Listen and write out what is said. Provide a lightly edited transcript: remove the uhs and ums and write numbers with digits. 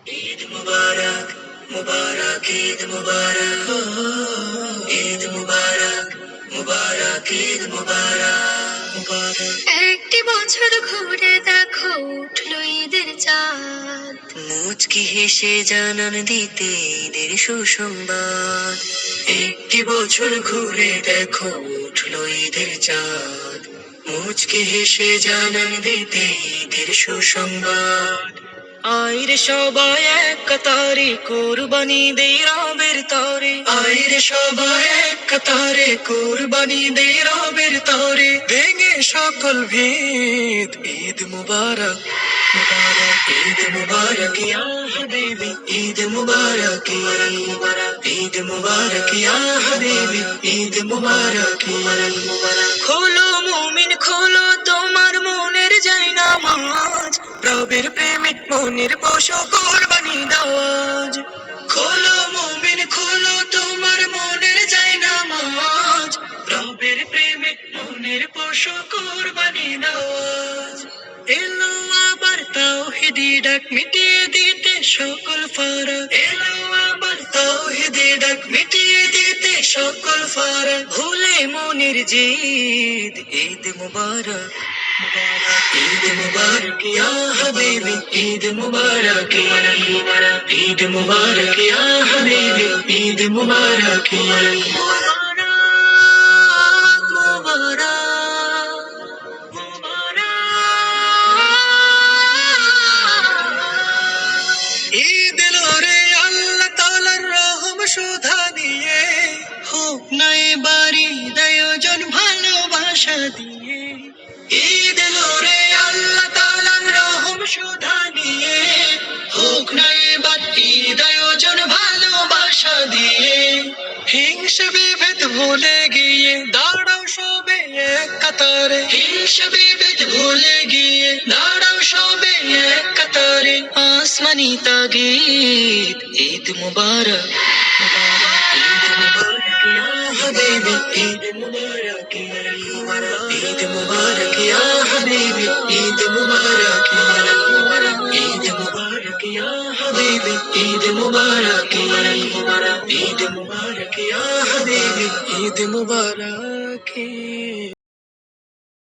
ঈদ মুবারক, মুবারক ঈদ মুবারক, ঈদ মুবারক, মুবারক ঈদ মুবারক, মুবারক। একটি বছর ঘুরে দেখো উঠলো ঈদের চাঁদ, মুচকি হেসে জানান দিতে ঈদের সুসংবাদ। একটি বছর ঘুরে দেখো উঠলো ঈদের চাঁদ, মুচকি হেসে জানান দিতে ঈদের সুসংবাদ। আইরে সবাই এক কাতারে কুরবানি দেই রবের তরে, আইরে সবাই এক কাতারে কুরবানি দেই রবের তরে, ভেঙে সকল ভেদ। ঈদ মুবারক, মুবারক ঈদ মুবারক ইয়া হাবিবি, ঈদ মুবারক মুবারক, ঈদ মুবারক ইয়া হাবিবি, ঈদ মুবারক মুবারক। খোলো মুমিন খোলো তোমার মনের জায়নামাজ, রবের প্রেমিক মনের পশু কুরবানি দাও আজ। খোলো মুমিন খোলো তোমার মনের জায়নামাজ, রবের প্রেমিক মনের পশু কুরবানি দাও আজ। এলো আবার তাওহীদি ডাক মিটিয়ে দিতে সকল ফারাক, এলো আবার তাওহীদি ডাক মিটিয়ে দিতে সকল ফারাক। ভুলে মনের জিদ ঈদ মুবারক, মুবারক ঈদ মুবারক ইয়া হাবিবি, ঈদ মুবারক মুবারক, ঈদ মুবারক ইয়া হাবিবি, ঈদ মুবারক মুবারক, মুবারক ঈদ এলো রে আল্লাহ তাআলার রহম সুধা দিয়ে, হোক না এবারে আয়োজন ভালোবাসা দিয়ে। ঈদ এলো রে আল্লাহ তাআলার রহম সুধা দিয়ে, হোক না এবার ঈদ আয়োজন ভালোবাসা দিয়ে। হিংসা বিভেদ ভুলে গিয়ে দাঁড়াও সবে এক কাতারে, হিংসা বিভেদ ভুলে গিয়ে দাঁড়াও সবে এক কাতারে। আসমানি তাগীদ ঈদ মুবারক, মুবারক ঈদ মুবারক ইয়া হাবিবি, ঈদ মুবারক মুবারক, ঈদ মুবারক ইয়া হাবিবি, ঈদ মুবারক মুবারক, ঈদ মুবারক ইয়া হাবিবি, ঈদ মুবারক মুবারক, ঈদ মুবারক ইয়া হাবিবি, ঈদ মুবারক।